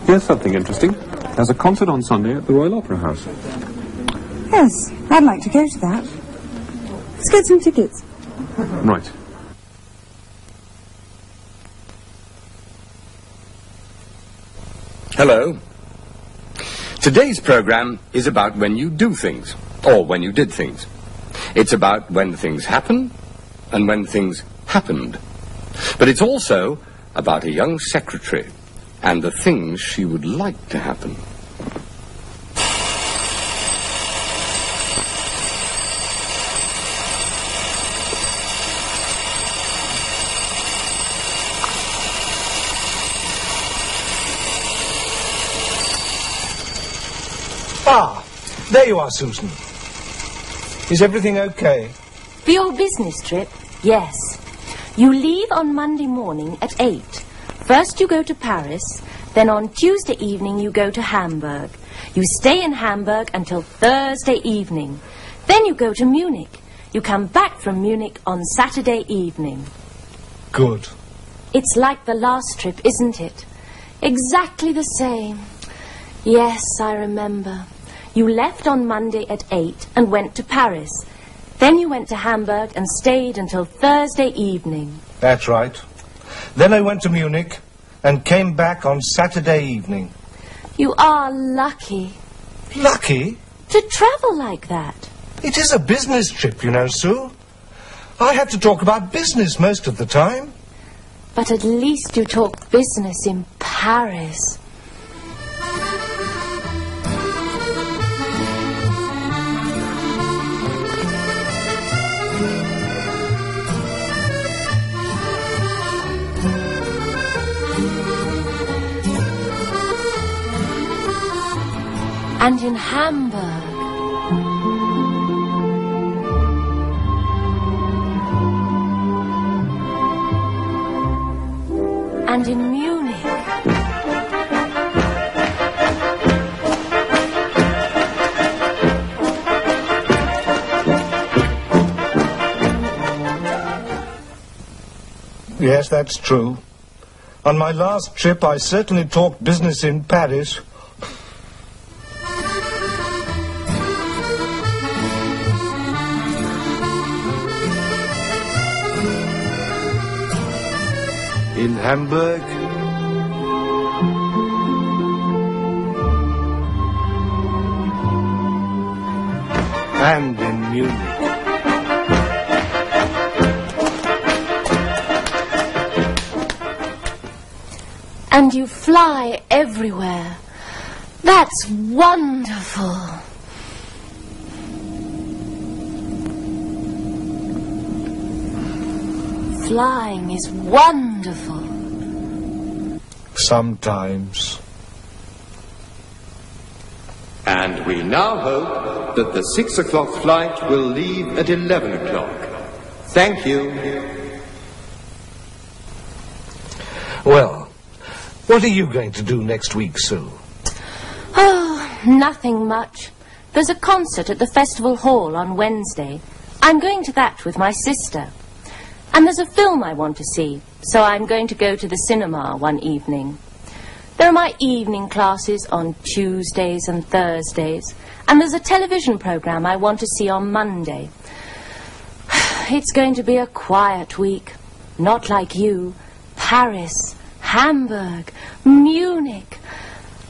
Here's something interesting. There's a concert on Sunday at the Royal Opera House. Yes, I'd like to go to that. Let's get some tickets. Right. Hello. Today's program is about when you do things, or when you did things. It's about when things happen, and when things happened. But it's also about a young secretary, and the things she would like to happen. Ah, there you are, Susan. Is everything okay? For your business trip, yes. You leave on Monday morning at 8. First you go to Paris, then on Tuesday evening you go to Hamburg. You stay in Hamburg until Thursday evening. Then you go to Munich. You come back from Munich on Saturday evening. Good. It's like the last trip, isn't it? Exactly the same. Yes, I remember. You left on Monday at 8 and went to Paris. Then you went to Hamburg and stayed until Thursday evening. That's right. Then I went to Munich and came back on Saturday evening. You are lucky. Lucky? To travel like that. It is a business trip, you know, Sue. I have to talk about business most of the time. But at least you talk business in Paris. And in Hamburg. And in Munich. Yes, that's true. On my last trip, I certainly talked business in Paris. In Hamburg. And in Munich. And you fly everywhere. That's wonderful. Flying is wonderful. Sometimes. And we now hope that the 6 o'clock flight will leave at 11 o'clock. Thank you. Well, what are you going to do next week, Sue? Oh, nothing much. There's a concert at the Festival Hall on Wednesday. I'm going to that with my sister. And there's a film I want to see, so I'm going to go to the cinema one evening. There are my evening classes on Tuesdays and Thursdays, and there's a television program I want to see on Monday. It's going to be a quiet week, not like you. Paris, Hamburg, Munich.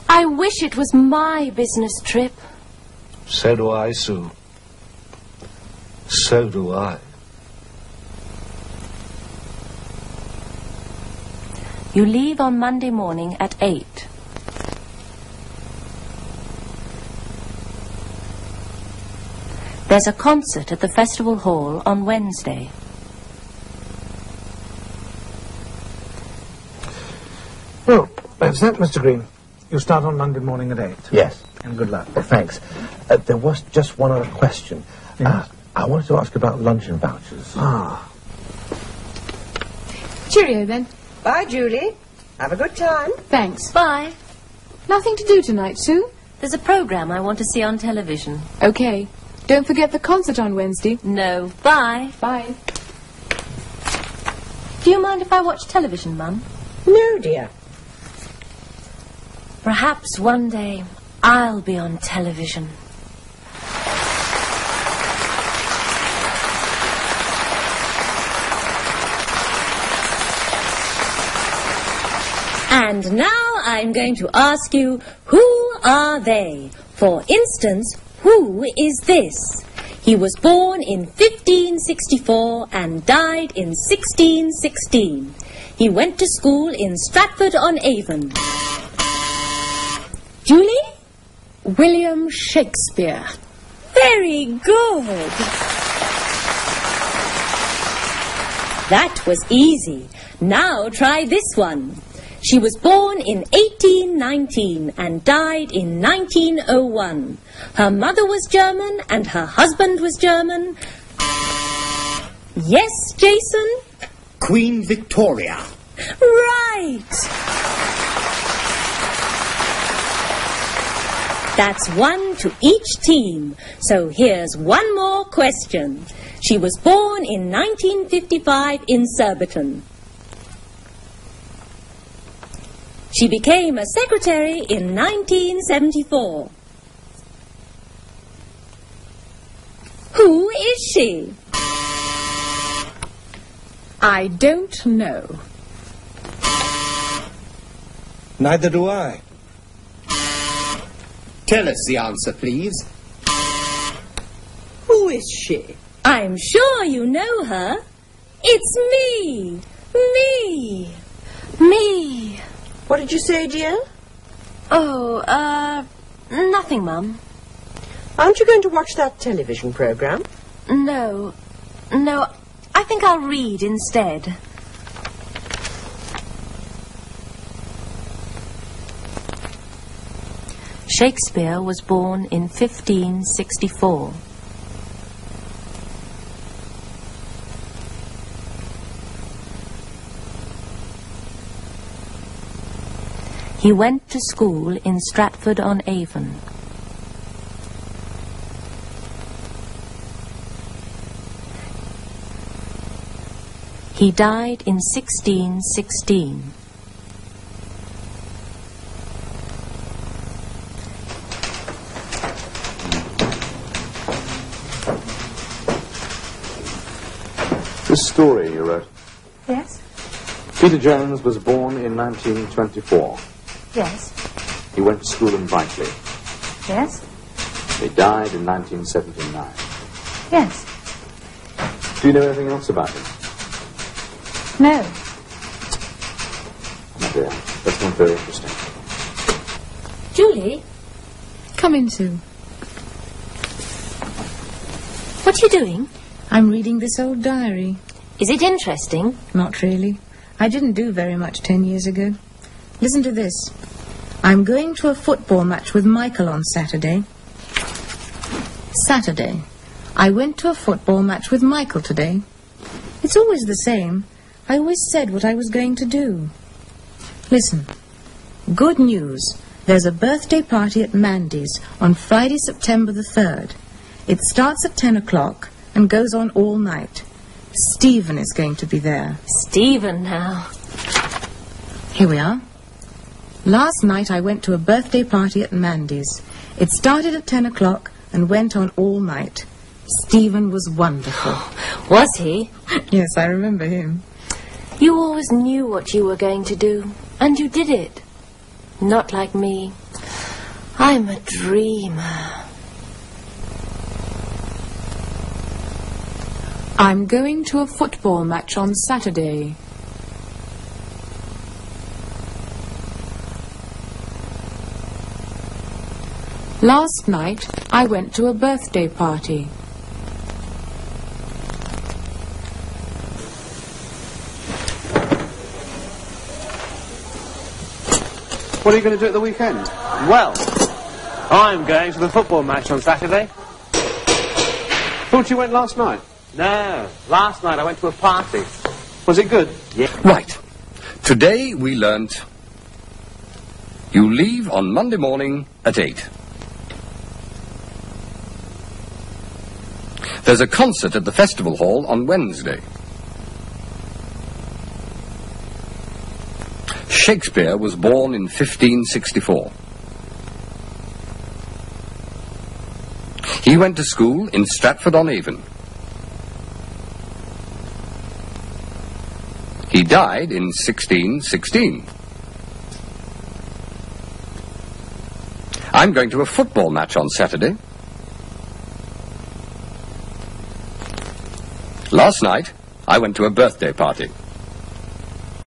I wish it was my business trip. So do I, Sue. So do I. You leave on Monday morning at 8. There's a concert at the Festival Hall on Wednesday. Well, that's that, Mr. Green. You start on Monday morning at 8. Yes. And good luck. Well, thanks. There was just one other question. Yes? I wanted to ask about luncheon vouchers. Ah. Cheerio, then. Bye, Julie. Have a good time. Thanks. Bye. Nothing to do tonight, Sue? There's a program I want to see on television. Okay. Don't forget the concert on Wednesday. No. Bye. Bye. Do you mind if I watch television, Mum? No, dear. Perhaps one day I'll be on television. And now I'm going to ask you, who are they? For instance, who is this? He was born in 1564 and died in 1616. He went to school in Stratford-on-Avon. Julie? William Shakespeare. Very good. That was easy. Now try this one. She was born in 1819 and died in 1901. Her mother was German and her husband was German. Yes, Jason? Queen Victoria. Right. That's one to each team. So here's one more question. She was born in 1955 in Surbiton. She became a secretary in 1974. Who is she? I don't know. Neither do I. Tell us the answer, please. Who is she? I'm sure you know her. It's me. Me. Me. What did you say, dear? Oh, nothing, Mum. Aren't you going to watch that television program? No. No, I think I'll read instead. Shakespeare was born in 1564. He went to school in Stratford-on-Avon. He died in 1616. This story you wrote. Yes? Peter Jones was born in 1924. Yes. He went to school in Brightly. Yes? He died in 1979. Yes. Do you know anything else about him? No. My dear, that's not very interesting. Julie? Come in, Sue. What are you doing? I'm reading this old diary. Is it interesting? Not really. I didn't do very much 10 years ago. Listen to this. I'm going to a football match with Michael on Saturday. Saturday. I went to a football match with Michael today. It's always the same. I always said what I was going to do. Listen. Good news. There's a birthday party at Mandy's on Friday, September the 3rd. It starts at 10 o'clock and goes on all night. Stephen is going to be there. Stephen now. Here we are. Last night I went to a birthday party at Mandy's. It started at 10 o'clock and went on all night. Stephen was wonderful. Was he? Yes, I remember him. You always knew what you were going to do, and you did it. Not like me. I'm a dreamer. I'm going to a football match on Saturday. Last night, I went to a birthday party. What are you going to do at the weekend? Well, I'm going to the football match on Saturday. Thought you went last night? No, last night I went to a party. Was it good? Yeah. Right. Today we learnt you leave on Monday morning at 8. There's a concert at the festival hall on Wednesday. Shakespeare was born in 1564. He went to school in Stratford-on-Avon. He died in 1616. I'm going to a football match on Saturday. Last night, I went to a birthday party.